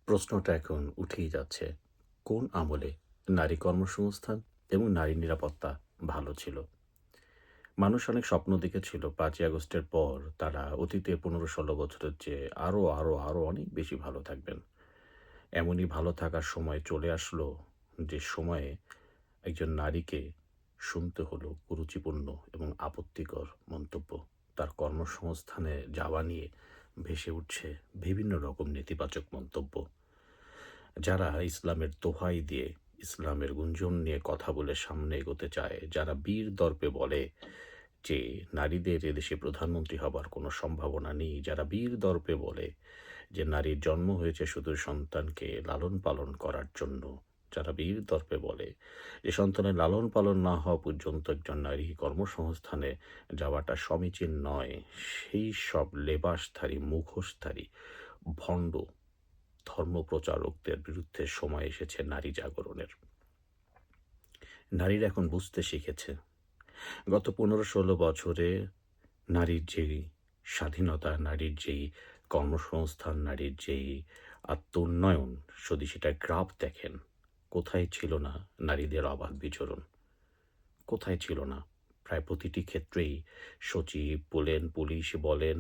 প্রশ্নটা এখন উঠেই যাচ্ছে, কোন আমলে নারী কর্মসংস্থান এবং নারী নিরাপত্তা ভালো ছিল? মানুষ অনেক স্বপ্ন দেখেছিল ৫ই আগস্টের পর তারা অতীতে ১৫-১৬ বছরের চেয়ে আরো অনেক বেশি ভালো থাকবেন। এমনই ভালো থাকার সময় চলে আসলো যে সময়ে একজন নারীকে শুনতে হলো কুরুচিপূর্ণ এবং আপত্তিকর মন্তব্য। তার কর্মসংস্থানে যাওয়া নিয়ে ভেসে উঠছে বিভিন্ন রকম নেতিবাচক মন্তব্য। যারা ইসলামের দোহাই দিয়ে, ইসলামের গুঞ্জন নিয়ে কথা বলে সামনে এগোতে চায়, যারা বীর দর্পে বলে যে নারীদের এদেশে প্রধানমন্ত্রী হবার কোনো সম্ভাবনা নেই, যারা বীর দর্পে বলে যে নারীর জন্ম হয়েছে শুধু সন্তানকে লালন পালন করার জন্য, যারা বীর দর্পে বলে যে সন্তানের লালন পালন না হওয়া পর্যন্ত একজন নারী কর্মসংস্থানে যাওয়াটা সমীচীন নয়, সেই সব লেবাসধারী, মুখোশধারী, ভণ্ড ধর্মপ্রচারকদের বিরুদ্ধে সময় এসেছে নারী জাগরণের। নারীরা এখন বুঝতে শিখেছে গত ১৫-১৬ বছরে নারীর যেই স্বাধীনতা, নারীর যেই কর্মসংস্থান, নারীর যেই আত্মোন্নয়ন, যদি সেটার গ্রাফ দেখেন, কোথায় ছিল না নারীদের অবাধ বিচরণ? কোথায় ছিল না? প্রায় প্রতিটি ক্ষেত্রেই সচিব বলেন, পুলিশ বলেন,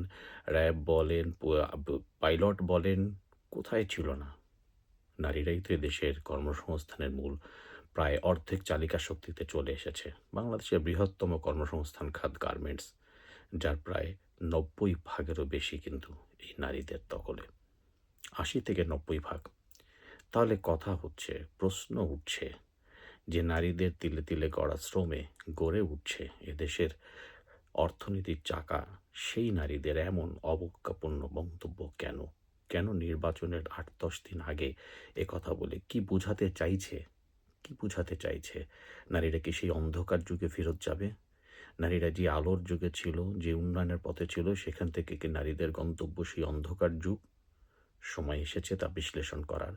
র্যাব বলেন, পাইলট বলেন, কোথায় ছিল না? নারীরাই তো এদেশের কর্মসংস্থানের মূল। প্রায় অর্ধেক চালিকা শক্তিতে চলে এসেছে। বাংলাদেশের বৃহত্তম কর্মসংস্থান খাত গার্মেন্টস, যার প্রায় ৯০ ভাগেরও বেশি কিন্তু এই নারীদের দখলে। ৮০ থেকে ৯০ ভাগ। তাহলে কথা হচ্ছে, প্রশ্ন উঠছে যে নারীদের তিলে তিলে গড়া শ্রমে গড়ে উঠছে এদেশের অর্থনীতির চাকা, সেই নারীদের এমন অবজ্ঞাপূর্ণ মন্তব্য কেন? কেন নির্বাচনের ৮-১০ দিন আগে কথা বলে কি বোঝাতে চাইছে? কি বোঝাতে চাইছে? নারীরা কি সেই অন্ধকার যুগে ফেরত যাবে? নারীরা যে আলোর যুগে ছিল, যে উন্নয়নের পথে ছিল, সেখান থেকে কি নারীদের গন্তব্য সেই অন্ধকার যুগ? সময় এসেছে তা বিশ্লেষণ করার।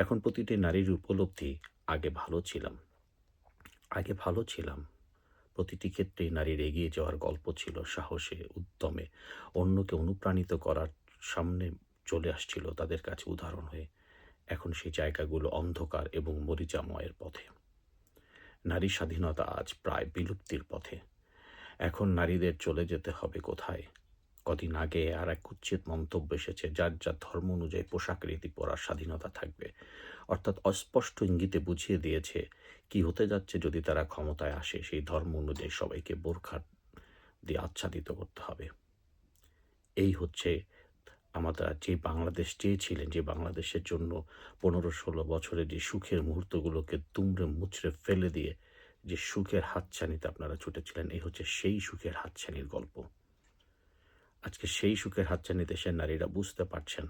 এখন প্রতিটি নারীর উপলব্ধি, আগে ভালো ছিলাম, আগে ভালো ছিলাম। প্রতিটি ক্ষেত্রেই নারীর এগিয়ে যাওয়ার গল্প ছিল, সাহসে, উদ্যমে, অন্যকে অনুপ্রাণিত করার সামনে চলে আসছিল তাদের কাছে উদাহরণ হয়ে। এখন সেই জায়গাগুলো অন্ধকার এবং মরিচাময়ের পথে। নারী স্বাধীনতা আজ প্রায় বিলুপ্তির পথে। এখন নারীদের চলে যেতে হবে কোথায়? কদিন আগে আর এক কুৎসিত মন্তব্য এসেছে, যার যার ধর্ম অনুযায়ী পোশাক রীতি পরার স্বাধীনতা থাকবে। অর্থাৎ অস্পষ্ট ইঙ্গিতে বুঝিয়ে দিয়েছে কি হতে যাচ্ছে যদি তারা ক্ষমতায় আসে। সেই ধর্ম অনুযায়ী সবাইকে বোরখা দিয়ে আচ্ছাদিত করতে হবে। এই হচ্ছে আমরা যে বাংলাদেশ চেয়েছিলেন, যে বাংলাদেশের জন্য ১৫-১৬ বছরে যে সুখের মুহূর্তগুলোকে দুমড়ে মুচড়ে ফেলে দিয়ে যে সুখের হাতছানিতে আপনারা ছুটেছিলেন, এই হচ্ছে সেই সুখের হাতছানির গল্প। আজকে সেই সুখের হাতছানি দেশের নারীরা বুঝতে পারছেন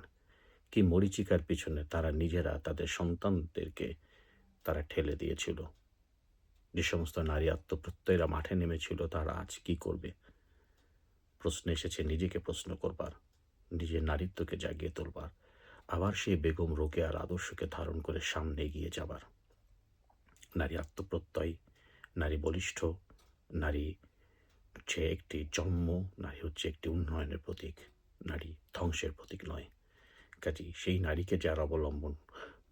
কি মরীচিকার পিছনে তারা নিজেরা তাদের সন্তানদেরকে তারা ঠেলে দিয়েছিল। যে সমস্ত নারী আত্মপ্রত্যয়ীরা মাঠে নেমেছিল, তারা আজ কি করবে? প্রশ্ন এসেছে নিজেকে প্রশ্ন করবার, নিজের নারীত্বকে জাগিয়ে তোলবার, আবার সেই বেগম রোকেয়ার আদর্শকে ধারণ করে সামনে এগিয়ে যাবার। নারী আত্মপ্রত্যয়, নারী বলিষ্ঠ, নারী হচ্ছে একটি জন্ম, নারী হচ্ছে একটি উন্নয়নের প্রতীক, নারী ধ্বংসের প্রতীক নয়। কাজেই সেই নারীকে যারা অবলম্বন,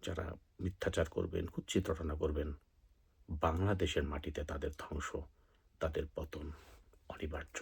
যারা মিথ্যাচার করবেন, কুৎসিত রটনা করবেন, বাংলাদেশের মাটিতে তাদের ধ্বংস, তাদের পতন অনিবার্য।